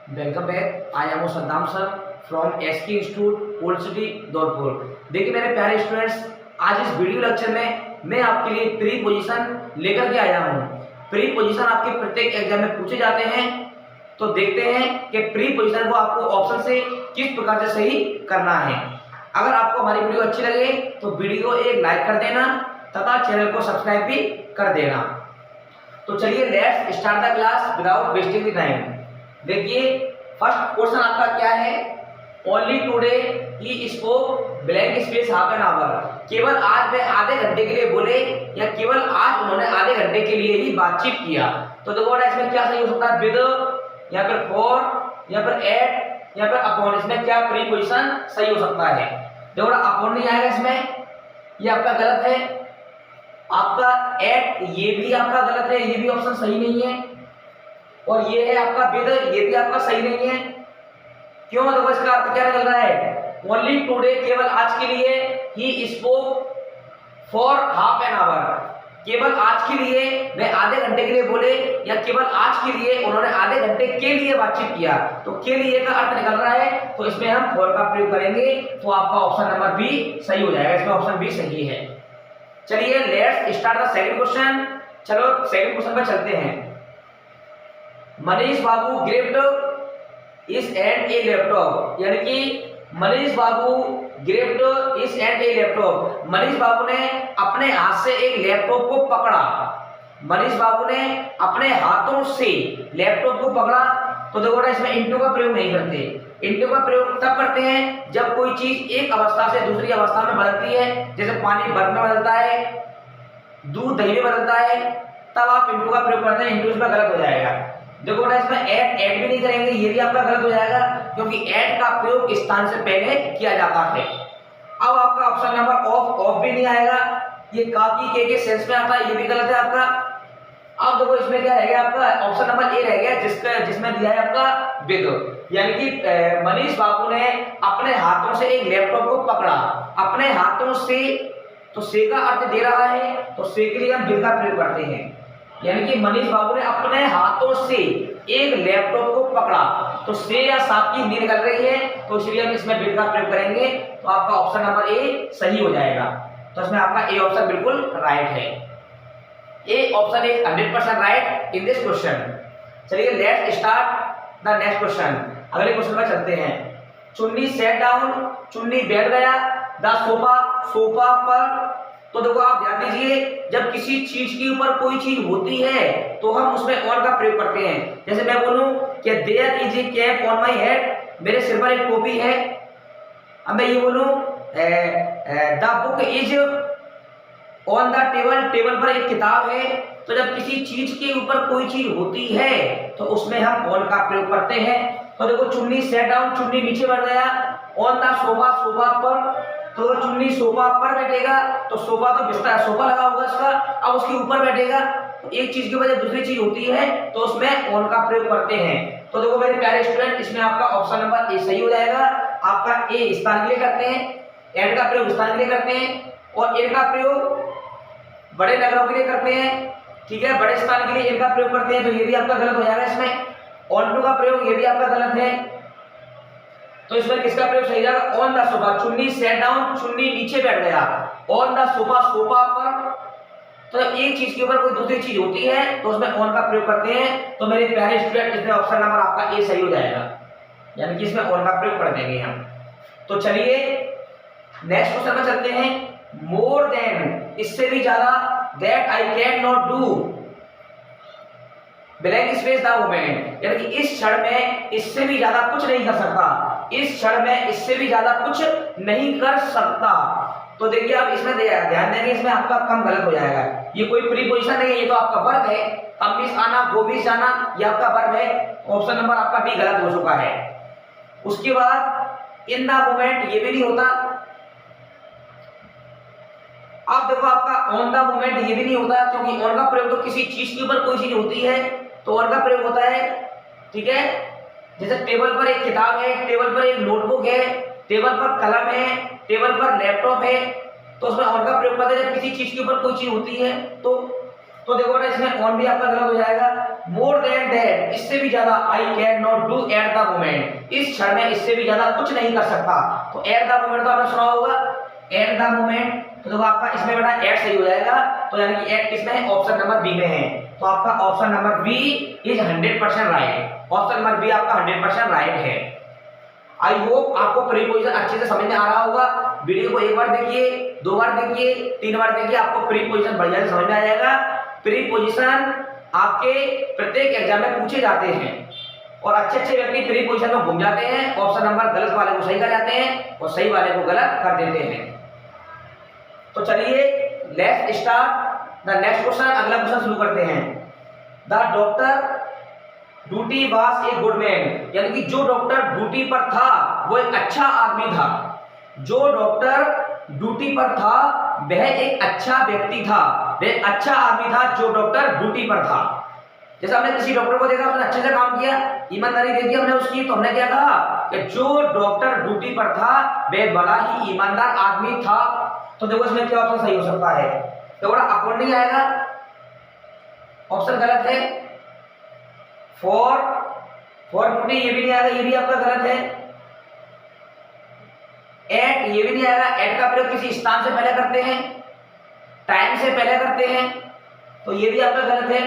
Welcome back. I am Saddam sir from SK institute old city Dholpur. देखिए मेरे प्यारे students, आज इस वीडियो लेक्चर में मैं आपके लिए प्री पोजीशन लेकर के आया हूँ। प्री पोजीशन आपके प्रत्येक एग्जाम में पूछे जाते हैं, तो देखते हैं कि प्री पोजीशन को आपको ऑप्शन से किस प्रकार से सही करना है। अगर आपको हमारी वीडियो अच्छी लगे तो वीडियो एक लाइक कर देना तथा चैनल को सब्सक्राइब भी कर देना। तो चलिए let's start the class without wasting the time. देखिए फर्स्ट क्वेश्चन आपका क्या है। Only today he spoke blank space half an hour. केवल आज वह आधे घंटे के लिए बोले या केवल आज उन्होंने आधे घंटे के लिए ही बातचीत किया। तो देखो इसमें क्या सही हो सकता है, विद या फिर फॉर या फिर एट या फिर अपॉन। इसमें क्या प्रीपोजिशन सही हो सकता है। देखो अपॉन नहीं आएगा इसमें, ये आपका गलत है। आपका एट ये भी आपका गलत है, ये भी ऑप्शन सही नहीं है। और ये है आपका विद, ये भी आपका सही नहीं है। क्यों? देखो इसका अर्थ क्या निकल रहा है, ओनली टुडे केवल आज के लिए, he spoke for half an hour केवल आज के लिए वह आधे घंटे के लिए बोले या केवल आज के लिए उन्होंने आधे घंटे के लिए बातचीत किया। तो के लिए का अर्थ निकल रहा है, तो इसमें हम फॉर का प्रयोग करेंगे, तो आपका ऑप्शन नंबर बी सही हो जाएगा। इसमें ऑप्शन बी सही है। चलिए let's start the second question. चलो सेकंड क्वेश्चन पर चलते हैं। मनीष बाबू गिफ्ट इस एंड ए लैपटॉप, यानी कि मनीष बाबू गिफ्ट इस एंड ए लैपटॉप। मनीष बाबू ने अपने हाथ से एक लैपटॉप को पकड़ा। मनीष बाबू ने अपने हाथों से लैपटॉप को पकड़ा। तो देखो इसमें इंटू का प्रयोग नहीं करते। इंटू का प्रयोग तब करते हैं जब कोई चीज एक अवस्था से दूसरी अवस्था में बदलती है, जैसे पानी बर्फ में बदलता है, दूध दही में बदलता है, तब आप इंटू का प्रयोग करते हैं। इंटू इसमें गलत हो जाएगा। देखो इसमें ऐड भी नहीं करेंगे, ये भी आपका गलत हो जाएगा, क्योंकि ऐड का प्रयोग स्थान से पहले किया जाता है। अब आपका ऑप्शन नंबर ऑफ भी नहीं आएगा, ये काफी के सेंस में आता है, ये भी गलत है आपका। अब देखो इसमें क्या रह गया आपका, ऑप्शन नंबर ए रह गया, जिसमें दिया है आपका विद, यानी कि मनीष बाबू ने अपने हाथों से एक लैपटॉप को पकड़ा। अपने हाथों से, तो से का अर्थ दे रहा है, तो से के लिए हम विद का प्रयोग करते हैं। यानी कि मनीष बाबू ने अपने हाथों से एक लैपटॉप को पकड़ा, तो से या साथ की नी निकल रही है, तो इसलिए हम इसमें विद का प्रयोग करेंगे, तो आपका ऑप्शन नंबर ए सही हो जाएगा। तो इसमें आपका ए ऑप्शन बिल्कुल राइट है। A option is 100% right in this question. चलिए let's start the next question. अगले क्वेश्चन में चलते हैं। चुन्नी सेट डाउन, चुन्नी बैठ गया, द सोफा पर। तो देखो आप ध्यान दीजिए, जब किसी चीज के ऊपर कोई चीज होती है तो हम उसमें ऑन का प्रयोग करते हैं। जैसे मैं बोलूं कि there is a cap on my head, मेरे सिर पर एक टोपी है। अब मैं ये बोलूं the book is on the table, table पर एक किताब है। तो जब किसी चीज के ऊपर कोई चीज होती है तो उसमें हम ऑन का प्रयोग करते हैं। तो देखो चुन्नी सेट डाउन, चुन्नी नीचे बढ़ गया, ऑन द सोफा पर, तो चुन्नी सोफा पर बैठेगा, तो सोफा तो बिस्तर, सोफा लगा होगा इसका, अब उसके ऊपर बैठेगा। तो एक चीज के ऊपर जब दूसरी चीज होती है तो उसमें ऑन का प्रयोग करते हैं। तो देखो मेरे प्यारे स्टूडेंट, इसमें आपका ऑप्शन नंबर ए सही हो जाएगा। आपका ए स्थान के लिए करते हैं, एंड का प्रयोग स्थान के लिए करते हैं, और इन का प्रयोग बड़े नगरों के लिए करते हैं। ठीक है, बड़े स्थान के लिए इनका प्रयोग करते हैं, तो ये भी आपका गलत हो जाएगा। इसमें ऑन टू का प्रयोग, ये भी आपका गलत है। तो इसमें किसका प्रयोग सही जाएगा, ऑन द सोफा। चुन्नी सेट डाउन, चुन्नी नीचे बैठ गया, ऑन द सोफा, सोफा पर। तो एक चीज के ऊपर कोई दूसरी चीज होती है तो उसमें ऑन का प्रयोग करते हैं। तो मेरे प्यारे स्टूडेंट, इसमें ऑप्शन नंबर आपका ए सही हो जाएगा, यानी कि इसमें ऑन का प्रयोग कर देंगे हम। तो चलिए नेक्स्ट क्वेश्चन में चलते हैं। मोर देन, इससे भी ज्यादा, that I can not do blank space the moment, यानी कि इस क्षण में इससे भी ज्यादा कुछ नहीं कर सकता। इस क्षण में इससे भी ज्यादा कुछ नहीं कर सकता। तो देखिए आप इसमें ध्यान देंगे, इसमें आपका कम गलत हो जाएगा। ये कोई प्रीपोजिशन नहीं है, ये तो आपका वर्ब है। कमिस आना, गोबिस जाना, ये आपका वर्ब है। ऑप्शन नंबर आपका बी गलत हो चुका है। उसके बाद इन द मोमेंट, ये भी नहीं होता। अब देखो आपका ऑन द मोमेंट, ये भी नहीं होता, क्योंकि ऑन का प्रयोग तो किसी चीज के ऊपर कोई चीज होती है तो ऑन का प्रयोग होता है। ठीक है, जैसे टेबल पर एक किताब है, टेबल पर एक नोटबुक है, टेबल पर कलम है, टेबल पर लैपटॉप है, तो उसमें ऑन का प्रयोग करते हैं जब किसी चीज के ऊपर कोई चीज होती है। तो तो देखो बेटा इसमें ऑन भी आपका गलत हो जाएगा। मोर देन दैट, इससे भी ज्यादा, I can not do at the moment, इस क्षण में इससे भी ज्यादा कुछ नहीं कर सकता। तो एट द मोमेंट तो आपने सुना होगा, एट द मोमेंट, तो देखो आपका इसमें बेटा एट सही हो जाएगा। तो यानी कि एट किसमें है, ऑप्शन नंबर बी में है। तो आपका option number B is 100% right. Option number B आपका 100% राइट है। आई होप आपको प्रीपोजिशन अच्छे से समझ में आ रहा होगा। वीडियो को एक बार देखिए, 2 बार देखिए, 3 बार देखिए, आपको प्रीपोजिशन बढ़िया से समझ में आ जाएगा। प्रीपोजिशन आपके प्रत्येक एग्जाम में पूछे जाते हैं और अच्छे अच्छे व्यक्ति प्रीपोजिशन में घूम जाते हैं, ऑप्शन नंबर गलत वाले को सही कर जाते हैं और सही वाले को गलत कर देते हैं। तो चलिए let's start the next question. अगला क्वेश्चन शुरू करते हैं। The doctor duty was a good man, यानी कि जो डॉक्टर ड्यूटी पर था वो एक अच्छा आदमी था। जो डॉक्टर ड्यूटी पर था वह एक अच्छा व्यक्ति था, वह अच्छा आदमी था जो डॉक्टर ड्यूटी पर था। जैसे हमने किसी डॉक्टर को देखा, उसने अच्छे से काम किया, ईमानदारी देखी हमने उसकी, तो हमने क्या कहा कि जो डॉक्टर ड्यूटी पर था वह बड़ा ही ईमानदार आदमी था। तो देखो इसमें क्या ऑप्शन सही हो सकता है, तो बड़ा अकॉर्डिंग आएगा, ऑप्शन गलत है। फॉर ड्यूटी ये भी नहीं आएगा, ये भी आपका गलत है। एट ये भी नहीं आएगा, एट का प्रयोग किसी स्थान से पहले करते हैं, टाइम से पहले करते हैं, तो ये भी आपका गलत है।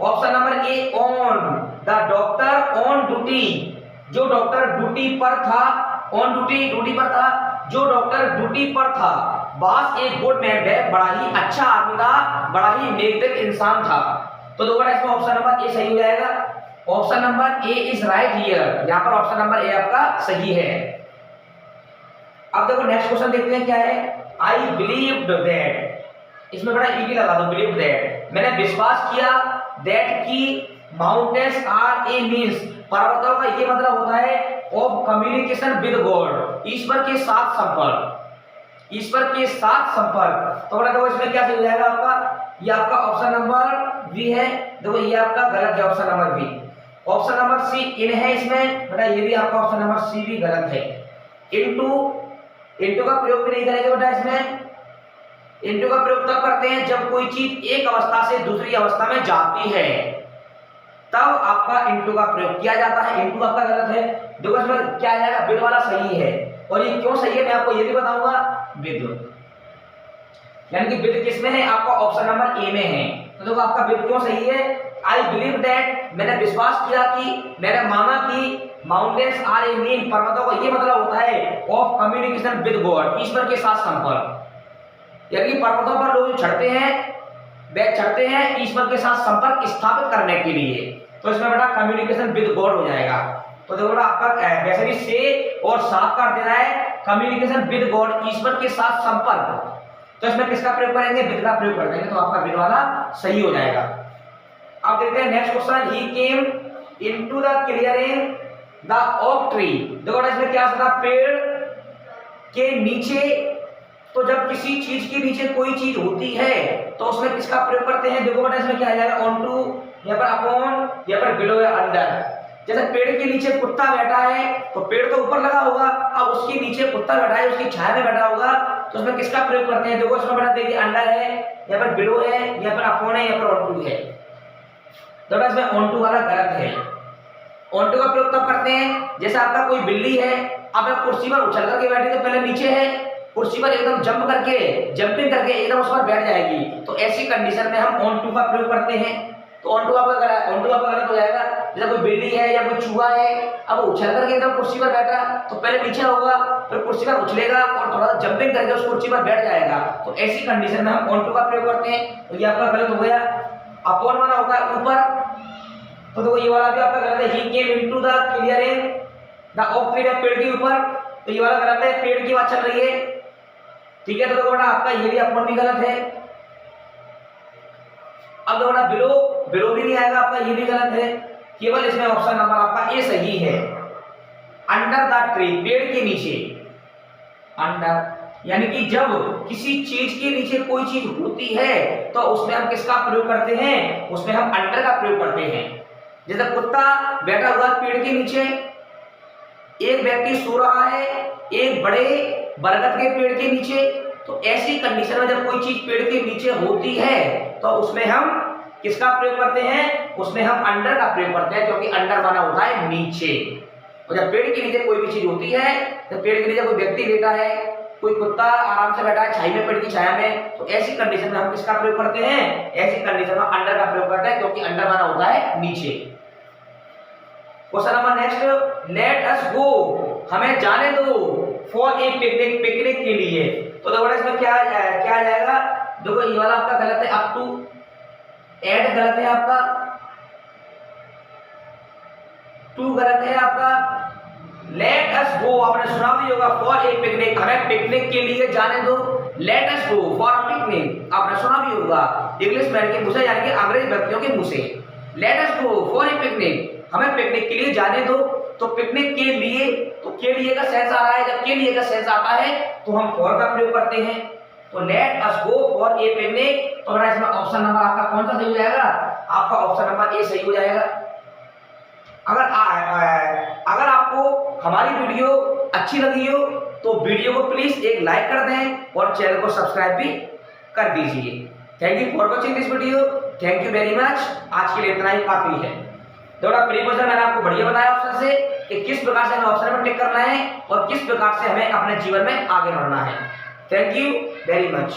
Option number A on, the doctor on duty, जो डॉक्टर ड्यूटी पर था, ऑन ड्यूटी पर था, जो डॉक्टर ड्यूटी पर था, वाज ए गुड मैन, वह बड़ा ही अच्छा आदमी था, बड़ा ही नेकदिल इंसान था। तो दोबारा इसमें ऑप्शन नंबर ए सही हो जाएगा। Option number A is right here, यहां पर ऑप्शन नंबर ए आपका सही है। अब देखो नेक्स्ट क्वेश्चन देखते हैं क्या है। आई बिलीव्ड दैट, इसमें बड़ा ईडी लगा दो, बिलीव दैट, मैंने विश्वास किया, दैट की माउंटेन्स आर ए मींस, पर्वतों का ये मतलब होता है ऑफ कम्युनिकेशन विद गॉड, ईश्वर के साथ संपर्क, ईश्वर के साथ संपर्क। तो बड़ा देखो इसमें क्या सही हो जाएगा आपका, ये आपका ऑप्शन नंबर बी है। देखो ये आपका गलत है, option number B. Option number C in है इसमें, बेटा ये भी आपका ऑप्शन नंबर सी भी गलत है। इनटू का प्रयोग भी नहीं करेंगे बेटा इसमें। इनटू का प्रयोग तब करते हैं जब कोई चीज एक अवस्था से दूसरी अवस्था में जाती है, तब आपका इनटू का प्रयोग किया जाता है। इनटू आपका गलत है। देखो इसमें क्या आएगा, विद वाला सही है, और ये क्यों सही है मैं आपको ये भी बताऊंगा। विद यानी कि विद किसमें है, आपका ऑप्शन नंबर ए में है। तो देखो आपका विद क्यों सही है। आई बिलीव दैट, मैंने विश्वास किया कि, मैंने माना कि, माउंटेन्स आर ए मीन, पर्वतों का ये मतलब होता है ऑफ कम्युनिकेशन विद गॉड, ईश्वर के साथ संपर्क। यानी कि पर्वतों पर लोग चढ़ते हैं, वे चढ़ते हैं ईश्वर के साथ संपर्क स्थापित करने के लिए। तो इसमें बेटा कम्युनिकेशन विद गॉड हो जाएगा। तो देखो बेटा आपका वैसे भी से और साथ कर देना है, कम्युनिकेशन विद गॉड, ईश्वर के साथ संपर्क। तो इसमें किसका प्रयोग करेंगे, विद का प्रयोग कर देंगे, तो आपका विद वाला सही हो जाएगा। अब देखते हैं next question. He came into the clearing the oak tree, देखो इसमें क्या था, पेड़ के नीचे। तो जब किसी चीज के नीचे कोई चीज होती है तो उसमें किसका प्रयोग करते हैं, देखो बेटा इसमें क्या आ जाएगा, ऑन टू, यहाँ पर अपॉन, यहाँ पर बिलो या अंडर। जैसे पेड़ के नीचे कुत्ता बैठा है तो पेड़ तो ऊपर लगा होगा, अब उसके नीचे कुत्ता बैठा है, उसकी छाया में बैठा होगा, तो उसमें किसका प्रयोग करते हैं, देखो इसमें बेटा देखिए अंडर है, यहाँ पर बिलो है, यहाँ पर अपॉन है, यहाँ पर ऑन टू है। तो बेटा इसमें ऑन टू वाला गलत है। ऑन टू का प्रयोग तब करते हैं जैसे आपका कोई बिल्ली है, अब आप कुर्सी पर उछल करके बैठी तो पहले नीचे है, कुर्सी पर एकदम जंपिंग करके एकदम उस पर बैठ जाएगी, तो ऐसी कंडीशन में हम ऑन टू का प्रयोग करते हैं। तो ऑन टू आपका गलत हो जाएगा। जैसे कोई बिल्ली है या कोई चूहा है, अब उछल करके एकदम कुर्सी पर बैठा, तो पहले नीचे होगा, फिर कुर्सी पर उछलेगा और थोड़ा सा जंपिंग करके उस कुर्सी पर बैठ जाएगा, तो ऐसी कंडीशन में हम ऑन टू का प्रयोग करते हैं। तो ये आपका गलत हो गया। अपॉन वाला होता है ऊपर, तो देखो ये वाला भी आपका गलत है। He came into the clearing the oak tree, पेड़ के ऊपर, तो ये वाला गलत है, पेड़ की बात चल रही है, ठीक है। तो देखो बेटा आपका ये भी अपॉन भी गलत है। अब देखो बेटा बिलो भी नहीं आएगा आपका, ये भी गलत है। केवल इसमें ऑप्शन नंबर आपका ए सही है। अंडर द ट्री, पेड़ के नीचे, अंडर यानी कि जब किसी चीज के नीचे कोई चीज होती है तो उसमें हम किसका प्रयोग करते हैं, उसमें हम अंडर का प्रयोग करते हैं। जैसे कुत्ता बैठा हुआ पेड़ के नीचे, एक व्यक्ति सो रहा है एक बड़े बरगद के पेड़ के नीचे, तो ऐसी कंडीशन में जब कोई चीज पेड़ के नीचे होती है तो उसमें हम किसका प्रयोग करते हैं? उसमें हम अंडर का प्रयोग करते हैं, क्योंकि अंडर माना होता है नीचे। और जब पेड़ के नीचे कोई भी चीज होती है, तो पेड़ के नीचे कोई व्यक्ति लेटा है, कोई कुत्ता आराम से बैठा है छाई में, पेड़ की छाया में, तो ऐसी कंडीशन में हम किसका प्रयोग करते हैं? ऐसी कंडीशन में अंडर का प्रयोग करते हैं, क्योंकि अंडर माना होता है नीचे। Question number next, let us go, हमें जाने दो, फॉर ए पिकनिक, पिकनिक के लिए। तो देखो इसमें क्या आ जाएगा? देखो ये वाला आपका गलत है, अप टू ऐड गलत है आपका, टू गलत है आपका, लेट अस गो आपने सुना भी होगा, फॉर ए पिकनिक, हमें पिकनिक के लिए जाने दो। Late us go for a picnic आपने सुना भी होगा इंग्लिश मैन के मुंह से, यानी कि अंग्रेज व्यक्तियों के मुंह से। Late us go for a picnic, हमें पिकनिक के लिए जाने दो। तो पिकनिक के लिए, तो के लिए का सेंस आ रहा है, जब के लिए का सेंस आता है तो हम फॉर का प्रयोग करते हैं। तो late us go for a picnic, तो इसमें ऑप्शन नंबर आपका कौन सा सही हो जाएगा? आपका ऑप्शन नंबर ए सही हो जाएगा। अगर आपको हमारी वीडियो अच्छी लगी हो तो वीडियो को प्लीज एक लाइक कर दें और चैनल को सब्सक्राइब भी कर दीजिए। Thank you for watching this video, thank you very much. आज के लिए इतना ही काफी है। थोड़ा प्रीपोजिशन मैंने आपको बढ़िया बताया ऑप्शन से कि किस प्रकार से हमें ऑप्शन में टिक करना है और किस प्रकार से हमें अपने जीवन में आगे बढ़ना है। Thank you very much.